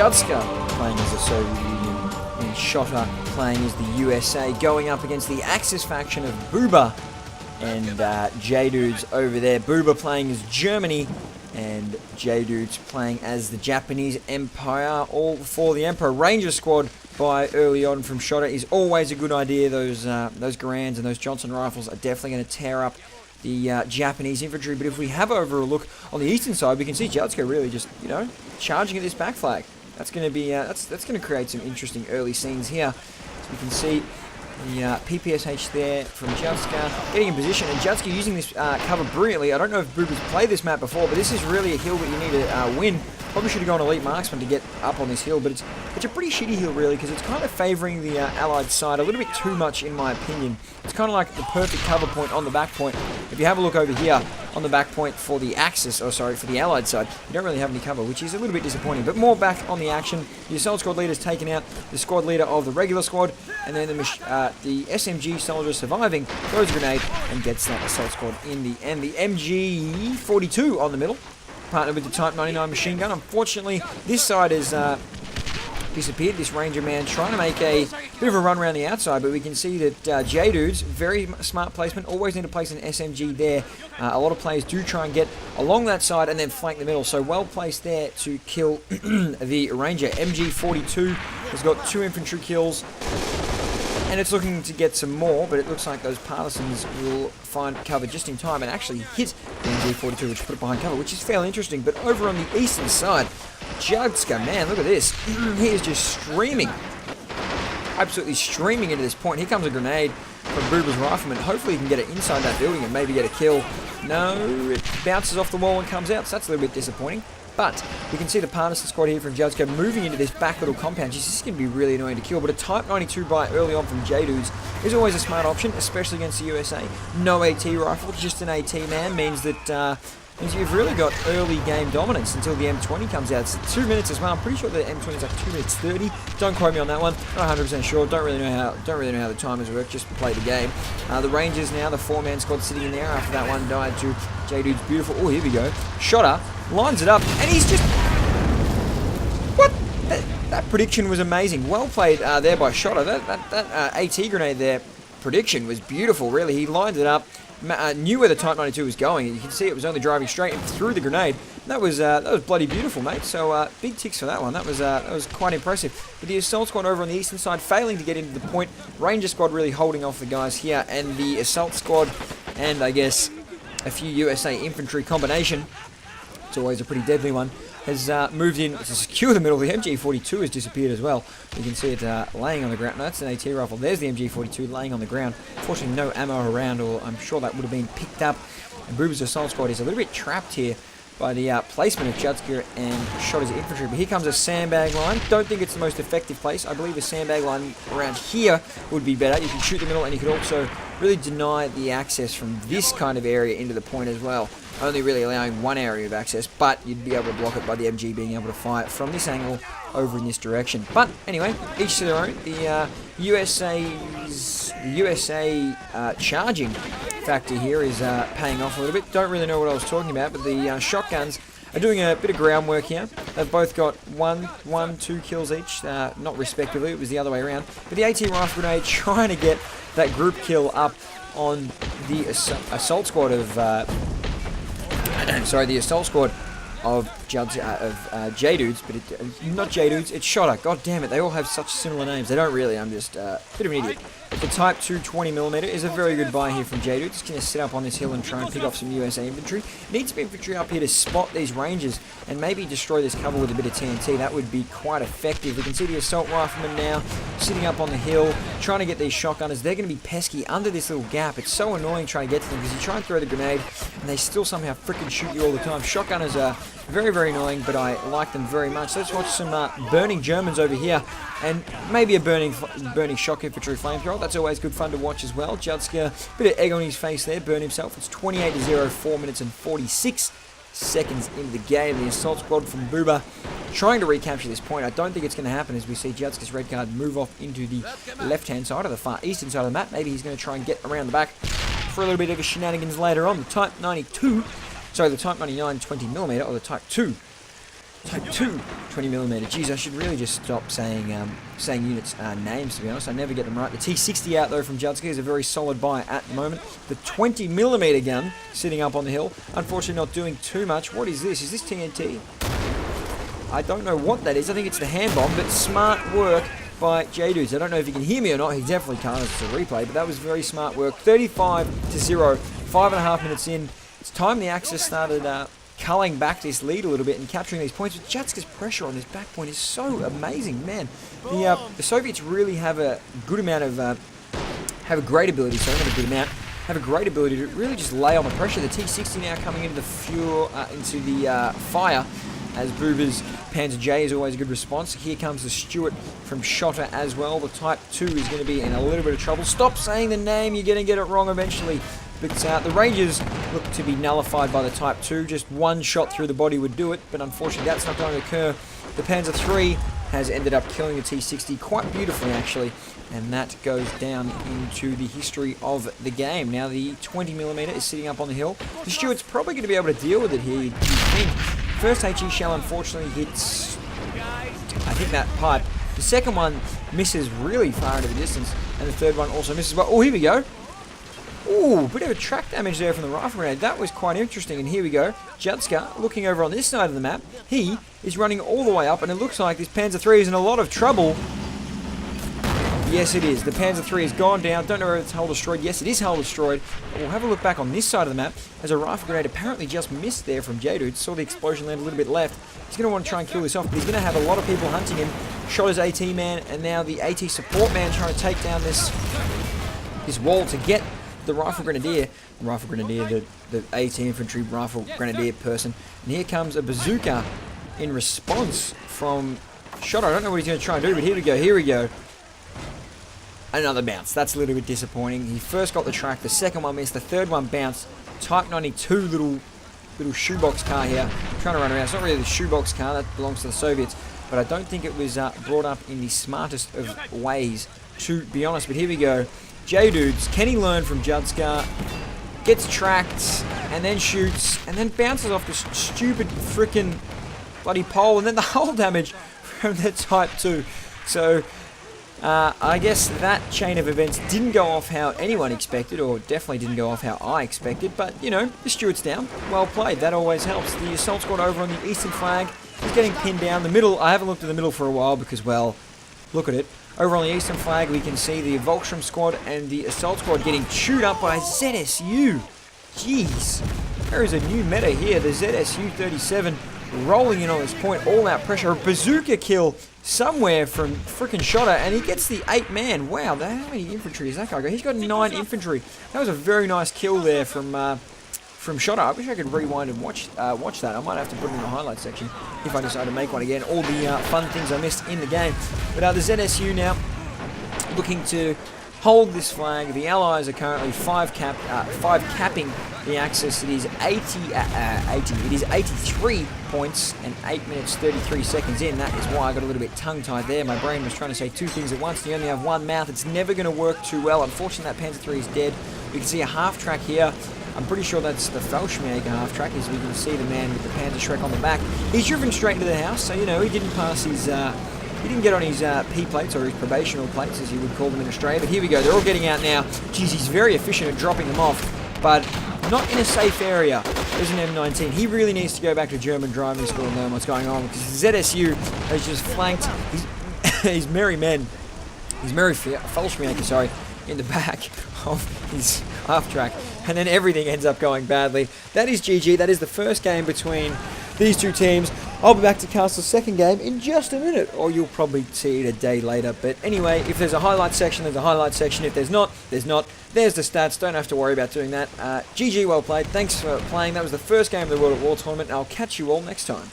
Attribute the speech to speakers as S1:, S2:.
S1: Judska playing as the Soviet Union, and Shota playing as the USA, going up against the Axis faction of Booba and J-Dudes over there. Booba playing as Germany, and J-Dudes playing as the Japanese Empire, all for the Emperor. Ranger squad by early on from Shota is always a good idea. Those Garands and those Johnson rifles are definitely going to tear up the Japanese infantry. But if we have over a look on the eastern side, we can see Judska really just, charging at this back flag. That's going to be that's going to create some interesting early scenes here. So you can see the PPSH there from Judska getting in position, and Judska using this cover brilliantly. I don't know if Booba's played this map before, but this is really a hill that you need to win. Probably should have gone Elite Marksman to get up on this hill, but it's a pretty shitty hill really, because it's kind of favouring the Allied side a little bit too much in my opinion. It's kind of like the perfect cover point on the back point. If you have a look over here on the back point for the Axis, for the Allied side, you don't really have any cover, which is a little bit disappointing. But more back on the action. The assault squad leader's taken out the squad leader of the regular squad, and then the SMG soldier surviving throws a grenade and gets that assault squad in the end. The MG42 on the middle, partnered with the Type 99 machine gun. Unfortunately, this side has disappeared. This Ranger man trying to make a bit of a run around the outside, but we can see that J-Dudes, very smart placement, always need to place an SMG there. A lot of players do try and get along that side and then flank the middle, so well placed there to kill the Ranger. MG42 has got 2 infantry kills, and it's looking to get some more, but it looks like those partisans will find cover just in time and actually hit the MG42, which put it behind cover, which is fairly interesting. But over on the eastern side, Judska, man, look at this. He is just streaming, absolutely streaming into this point. Here comes a grenade from Booba's rifleman. Hopefully he can get it inside that building and maybe get a kill. No, it bounces off the wall and comes out, so that's a little bit disappointing. But we can see the partisan squad here from Judska moving into this back little compound. This is going to be really annoying to kill, but a Type 92 buy early on from J-Dudes is always a smart option, especially against the USA. No AT rifle, just an AT man means that you've really got early game dominance until the M20 comes out. It's 2 minutes as well. I'm pretty sure the M20 is like 2 minutes 30. Don't quote me on that one. Not 100% sure. Don't really know how the timers work. Just play the game. The Rangers now, the 4-man squad sitting in there after that one died to J-Dude's beautiful. Oh, here we go. Shota lines it up, and he's just... What? That prediction was amazing. Well played there by Shota. That AT grenade there, prediction was beautiful, really. He lined it up, knew where the Type 92 was going. You can see it was only driving straight and threw the grenade. That was bloody beautiful, mate. So big ticks for that one. That was quite impressive. But the assault squad over on the eastern side failing to get into the point. Ranger squad really holding off the guys here, and the assault squad and I guess a few USA infantry combination, it's always a pretty deadly one, has moved in to secure the middle. The MG42 has disappeared as well. You can see it laying on the ground. No, that's an AT rifle. There's the MG42 laying on the ground. Fortunately, no ammo around, or I'm sure that would have been picked up. And Booba's assault squad is a little bit trapped here by the placement of Judska and Shota's infantry. But here comes a sandbag line. Don't think it's the most effective place. I believe a sandbag line around here would be better. You can shoot the middle, and you could also really deny the access from this kind of area into the point as well. Only really allowing one area of access, but you'd be able to block it by the MG being able to fire from this angle over in this direction. But anyway, each to their own. The USA charging factor here is paying off a little bit. Don't really know what I was talking about, but the shotguns are doing a bit of groundwork here. They've both got 2 kills each, not respectively. It was the other way around. But the AT rifle grenade trying to get that group kill up on the assault squad of the assault squad of J-Dudes, but not J-Dudes, it's Shota. God damn it, they all have such similar names. They don't really, I'm just a bit of an idiot. The Type 2 20mm is a very good buy here from J-Dudes. It's going to sit up on this hill and try and pick off some USA infantry. Needs some infantry up here to spot these Rangers and maybe destroy this cover with a bit of TNT. That would be quite effective. We can see the assault riflemen now sitting up on the hill, trying to get these shotgunners. They're going to be pesky under this little gap. It's so annoying trying to get to them because you try and throw the grenade and they still somehow freaking shoot you all the time. Shotgunners are very, very annoying, but I like them very much. Let's watch some burning Germans over here, and maybe a burning shock infantry flamethrower. That's always good fun to watch as well. Judska, bit of egg on his face there, burned himself. It's 28-0, 4 minutes and 46 seconds into the game. The assault squad from Booba trying to recapture this point. I don't think it's going to happen as we see Judska's red card move off into the left-hand side, or the far eastern side of the map. Maybe he's going to try and get around the back for a little bit of a shenanigans later on. The Type 99 20mm, or the Type 2 20mm. Geez, I should really just stop saying units' names, to be honest. I never get them right. The T60 out, though, from Judska is a very solid buy at the moment. The 20mm gun sitting up on the hill. Unfortunately, not doing too much. What is this? Is this TNT? I don't know what that is. I think it's the hand bomb, but smart work by J-Dudes. I don't know if you can hear me or not. He definitely can't. It's a replay, but that was very smart work. 35-0. 5.5 minutes in. It's time the Axis started culling back this lead a little bit and capturing these points. But Judska's pressure on this back point is so amazing, man. The Soviets really have a good amount of have a great ability. Sorry, not a good amount. Have a great ability to really just lay on the pressure. The T60 now coming into the fire. As Booba's Panzer J is always a good response. Here comes the Stuart from Shotter as well. The Type 2 is going to be in a little bit of trouble. Stop saying the name, you're going to get it wrong eventually. But the Rangers look to be nullified by the Type 2. Just one shot through the body would do it, but unfortunately that's not going to occur. The Panzer 3 has ended up killing the T60 quite beautifully, actually. And that goes down into the history of the game. Now the 20mm is sitting up on the hill. The Stuart's probably going to be able to deal with it here, you'd think. First HE shell unfortunately hits, I think, that pipe. The second one misses really far into the distance, and the third one also misses. But oh, here we go. Ooh, bit of a track damage there from the rifle grenade. That was quite interesting. And here we go. Judska looking over on this side of the map. He is running all the way up, and it looks like this Panzer 3 is in a lot of trouble. Yes, it is. The Panzer 3 has gone down. Don't know whether it's hull destroyed. Yes, it is hull destroyed. We'll have a look back on this side of the map as a rifle grenade apparently just missed there from J-Dude. Saw the explosion land a little bit left. He's going to want to try and kill this off, but he's going to have a lot of people hunting him. Shot his AT man, and now the AT support man trying to take down this wall to get the rifle grenadier. The AT infantry rifle grenadier person. And here comes a bazooka in response from Shot. I don't know what he's going to try and do, but here we go. Here we go. Another bounce. That's a little bit disappointing. He first got the track, the second one missed, the third one bounced. Type 92 little shoebox car here, trying to run around. It's not really the shoebox car, that belongs to the Soviets, but I don't think it was brought up in the smartest of ways, to be honest. But here we go. J-Dudes, can he learn from Judska? Gets tracked, and then shoots, and then bounces off this stupid frickin' bloody pole, and then the hull damage from the Type 2. So I guess that chain of events didn't go off how anyone expected, or definitely didn't go off how I expected, but, you know, the Stuart's down. Well played. That always helps. The assault squad over on the eastern flag is getting pinned down. The middle, I haven't looked at the middle for a while because, well, look at it. Over on the eastern flag, we can see the Volkstrom squad and the assault squad getting chewed up by ZSU. Jeez. There is a new meta here. The ZSU 37 rolling in on this point. All-out pressure. A bazooka kill somewhere from frickin' Shotter, and he gets the 8-man. Wow, how many infantry has that guy got? He's got 9 infantry. That was a very nice kill there from Shotter. I wish I could rewind and watch that. I might have to put it in the highlights section if I decide to make one again. All the fun things I missed in the game. But the ZSU now looking to hold this flag. The Allies are currently 5 capping the Axis. It is 83 points and 8 minutes 33 seconds in. That is why I got a little bit tongue-tied there. My brain was trying to say two things at once. You only have one mouth. It's never going to work too well. Unfortunately, that Panzer 3 is dead. We can see a half-track here. I'm pretty sure that's the Fallschirmjäger half-track, as we can see the man with the Panzer Shrek on the back. He's driven straight into the house, so, you know, he didn't pass his... He didn't get on his P-plates, or his probational plates, as you would call them in Australia. But here we go. They're all getting out now. Geez, he's very efficient at dropping them off, but not in a safe area. There's an M19. He really needs to go back to German driving school and learn what's going on, because ZSU has just flanked his merry men. His merry Fallschirmjäger, sorry, in the back of his half-track. And then everything ends up going badly. That is GG. That is the first game between these two teams. I'll be back to cast the second game in just a minute, or you'll probably see it a day later. But anyway, if there's a highlight section, there's a highlight section. If there's not, there's not. There's the stats. Don't have to worry about doing that. GG, well played. Thanks for playing. That was the first game of the World at War tournament, and I'll catch you all next time.